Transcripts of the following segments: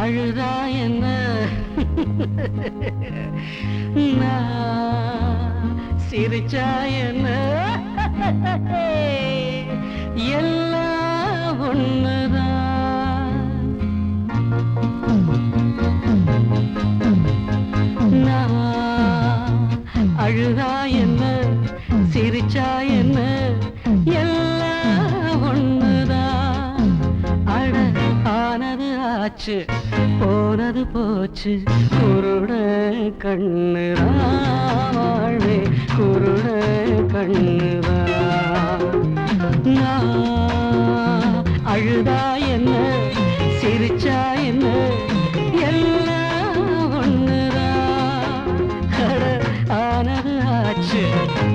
அழுதா என்ன நான் சிரிச்சா என்ன எல்லாம் ஒண்ணுதான். நான் அழுதா என்ன சிரிச்சா என்ன எல்லாம் ஒண்ணுதான். அட ஆனது ஆச்சு போனது போச்சு குருட கண்ணுதான் வாழ்வே குருட கண்ணுதான். நான் அழுதா என்ன சிரிச்சா என்ன எல்லாம் ஒண்ணுதான். அட ஆனது ஆச்சு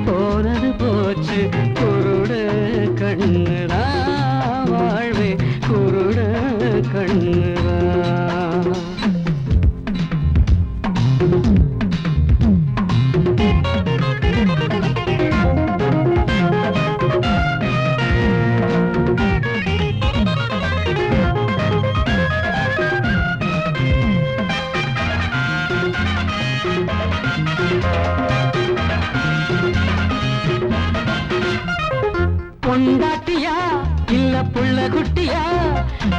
போனது போச்சு குருட கண்ணுதான் வாழ்வே குருட கண்ணுதான். பொண்டாட்டியா இல்ல புள்ள குட்டியா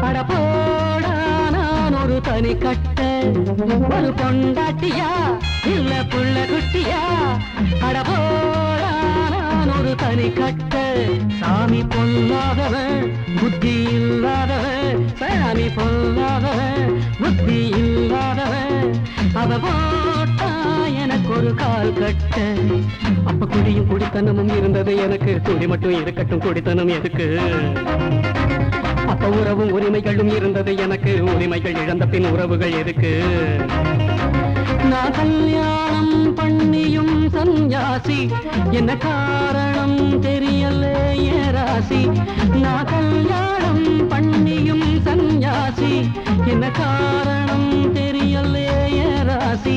அட போடா நான் ஒரு தனி கட்ட. ஒரு பொண்டாட்டியா இல்ல புள்ள குட்டியா அட போடா நான் ஒரு தனி கட்ட. சாமி பொல்லாதவன் புத்தி இல்லாதவன் சாமி பொல்லாதவன் புத்தி இல்லாதவன் அவ போட்டா எனக்கு ஒரு கால் கட்ட. அப்ப குடியும் குடித்தனமும் இருந்தது எனக்கு குடி மட்டும் இருக்கட்டும் குடித்தனம் எதுக்கு. அப்ப உறவும் உரிமைகளும் இருந்தது எனக்கு உரிமைகள் இழந்த பின் உறவுகள் எதுக்கு. நான் கல்யாணம் பண்ணியும் சன்யாசி என்ன காரணம் தெரியல ஏராசி. நான் கல்யாணம் பண்ணியும் சன்யாசி என்ன காரணம் தெரியல ஏராசி.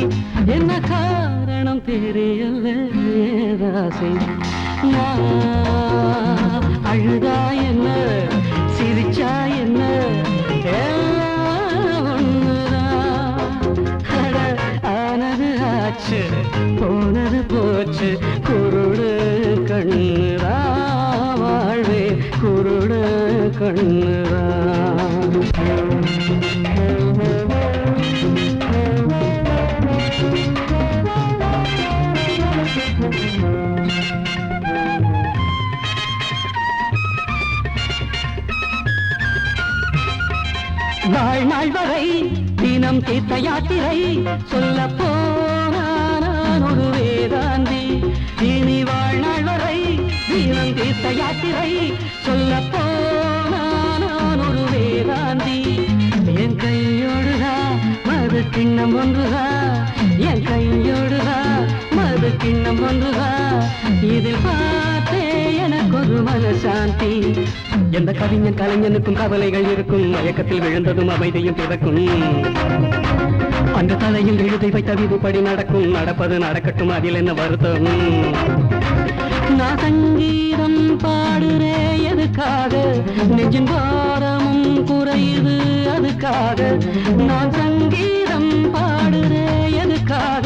என்ன காரணம் தெரியல ஏராசி. நான் அழுதா என்ன சிரிச்சா என்ன எல்லாம் ஒண்ணுதான். அட ஆனது ஆச்சு போனது போச்சு குருடு கண்ணுதான் வாழ்வே குருடு கண்ணுதான். வாழ்நாள் வரை தினம் தீர்த்த யாத்திரை சொல்ல போனான் ஒரு வேதாந்தி. இனி வாழ்நாள் வரை தினம் தீர்த்த யாத்திரை சொல்ல போனான் ஒரு வேதாந்தி. என் கையோடுதா மது கிண்ணம் ஒன்றுதா என் கையோடுதா மது கிண்ணம் ஒன்றுதா. இதில் பார்த்தே எனக்கு ஒரு மனசாந்தி. எந்த கவிஞன் கலைஞனுக்கும் கவலைகள் இருக்கும் மயக்கத்தில் விழுந்ததும் அமைதியும் பிறக்கும். அந்த தலையில் எழுதி வைத்த விதிப்படி நடக்கும் நடப்பது நடக்கட்டும் அதில் என்ன வருத்தம். நான் சங்கீதம் பாடுறே எதுக்காக நெஞ்சின் பாரமும் குறையுது அதுக்காக. நான் சங்கீதம் பாடுறே எதுக்காக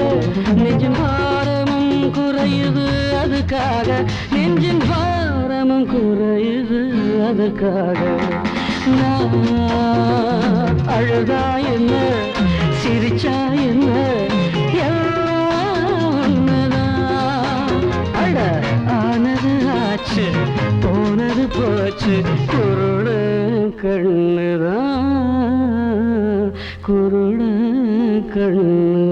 நெஞ்சின் பாரமும் குறையுது அதுக்காக. நெஞ்சின் பாரமும் குறையுது அதுக்காக. நான் அழுதா என்ன சிரிச்சா என்ன எல்லாம் ஒண்ணுதான். அட ஆனது ஆச்சு போனது போச்சு குருடு கண்ணுதான் குருடு கண்ணு.